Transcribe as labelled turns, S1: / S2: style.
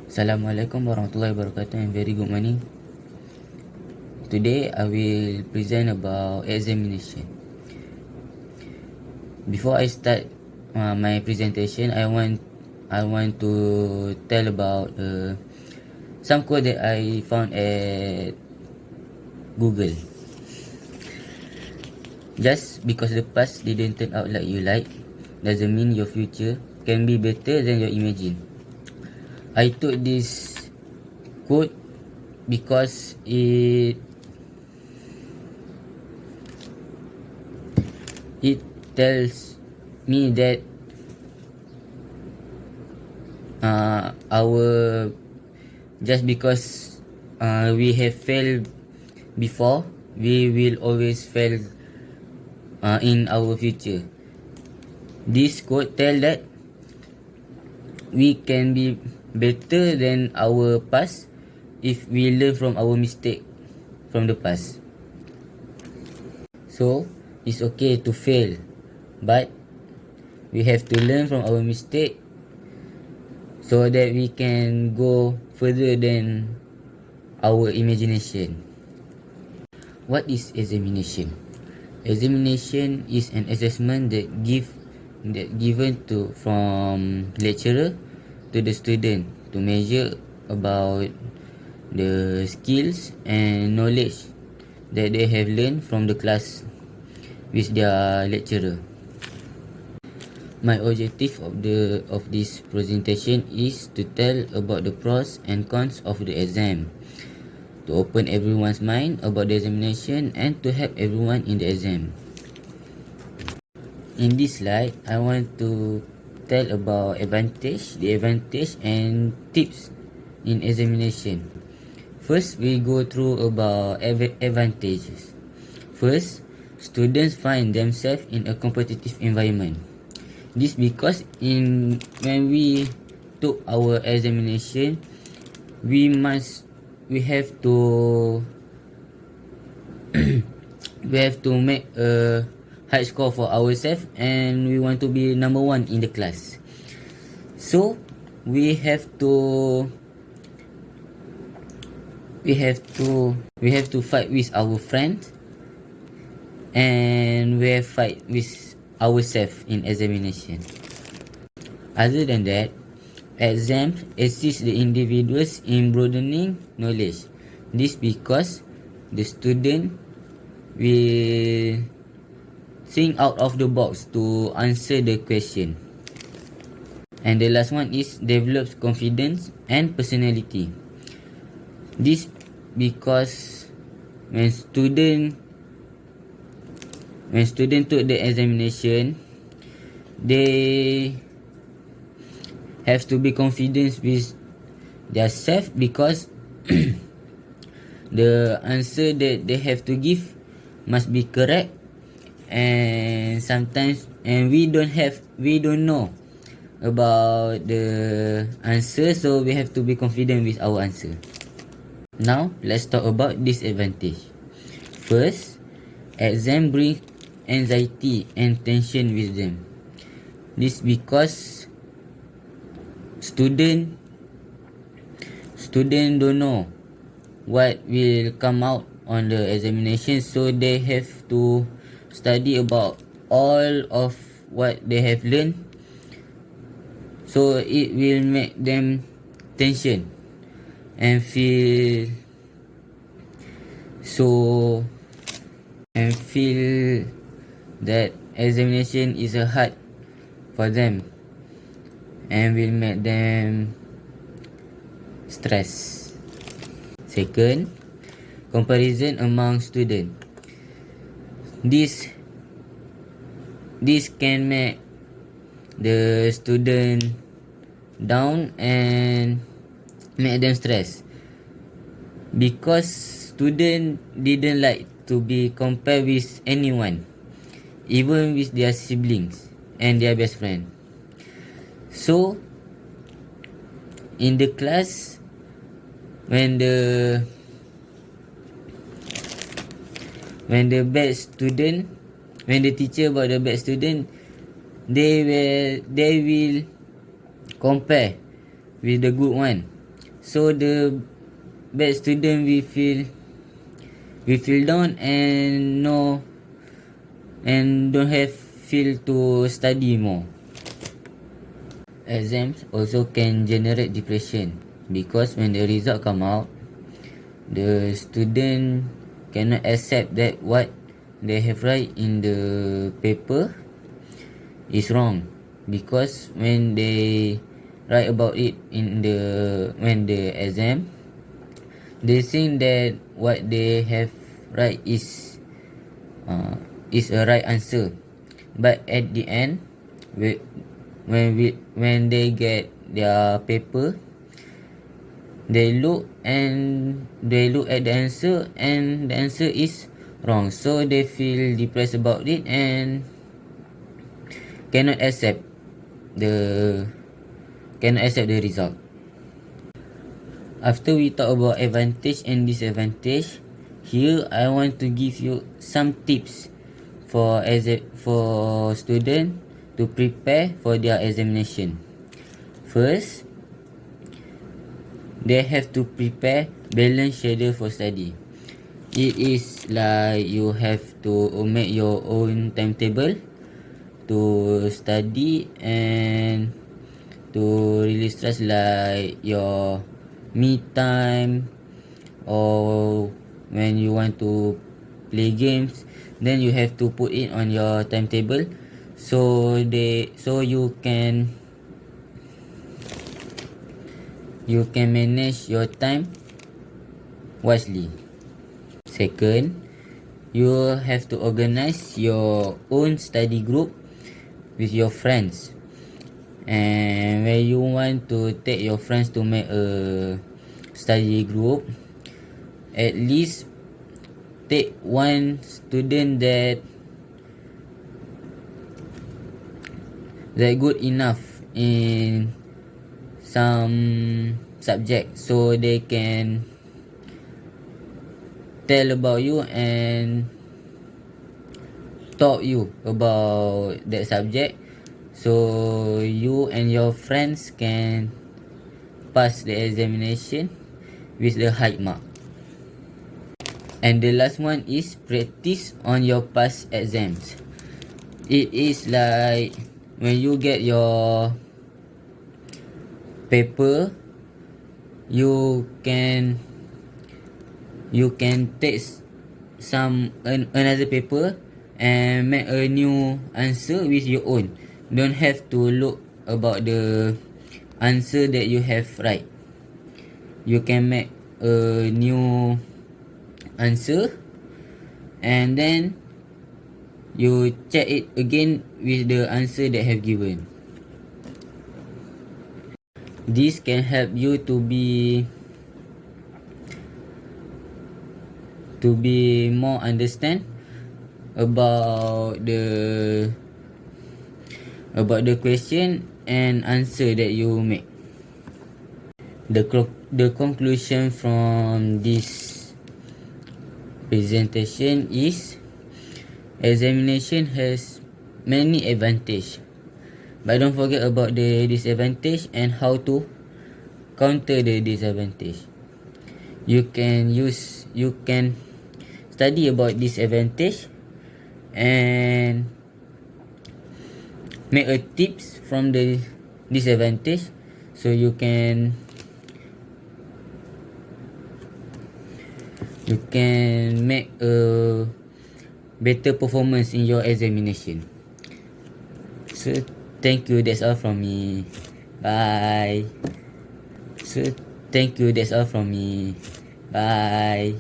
S1: Assalamualaikum warahmatullahi wabarakatuh and very good morning. Today I will present about examination. Before I start my presentation, I want to tell about some quote that I found at Google. Just because the past didn't turn out like you like doesn't mean your future can be better than you imagine. I took this quote because it tells me that our just because we have failed before, we will always fail in our future. This quote tell that we can be better than our past if we learn from our mistake from the past. So it's okay to fail, but we have to learn from our mistake so that we can go further than our imagination. What is examination? Examination is an assessment that given to from lecturer to the student to measure about the skills and knowledge that they have learned from the class with their lecturer. My objective of this presentation is to tell about the pros and cons of the exam, to open everyone's mind about the examination and to help everyone in the exam. In this slide, I want to tell about the advantage and tips in examination. First, we go through about advantages. First, students find themselves in a competitive environment. This because when we took our examination, we have to we have to make a high score for ourselves, and we want to be number one in the class. So we have to fight with our friends, and we have fight with ourselves in examination. Other than that, exams assist the individuals in broadening knowledge. This because the student will think out of the box to answer the question. And the last one is develops confidence and personality. This because when student took the examination, they have to be confident with their self because the answer that they have to give must be correct, and sometimes we don't know about the answer, so we have to be confident with our answer. Now let's talk about disadvantage. First, exam bring anxiety and tension with them. This because student don't know what will come out on the examination, so they have to study about all of what they have learned, so it will make them tension and feel that examination is a hard for them and will make them stress. Second, comparison among students. This can make the student down and make them stress, because student didn't like to be compared with anyone, even with their siblings and their best friend. So in the class, when the teacher about the bad student, they will compare with the good one, So the bad student will feel down and don't have feel to study more. Exams also can generate depression because when the result come out, the student cannot accept that what they have write in the paper is wrong, because when they write about it in the exam, they think that what they have write is a right answer, but at the end, when they get their paper, they look at the answer and the answer is wrong, so they feel depressed about it and cannot accept the result. After we talk about advantage and disadvantage, here I want to give you some tips for student to prepare for their examination. First, they have to prepare balanced schedule for study. It is like you have to make your own timetable to study and to release stress, like your me time or when you want to play games, then you have to put it on your timetable so you can manage your time wisely. Second, you have to organize your own study group with your friends, and when you want to take your friends to make a study group, at least take one student that good enough in some subject, so they can tell about you and talk you about that subject, so you and your friends can pass the examination with the high mark. And the last one is practice on your past exams. It is like when you get your paper, you can take another paper and make a new answer with your own. Don't have to look about the answer that you have write. You can make a new answer and then you check it again with the answer that have given. This can help you to be more understand about the question and answer that you make. The conclusion from this presentation is examination has many advantages, but don't forget about the disadvantage and how to counter the disadvantage. You can study about disadvantage and make a tips from the disadvantage, so you can make a better performance in your examination. So thank you, that's all from me. Bye. So thank you, that's all from me. Bye.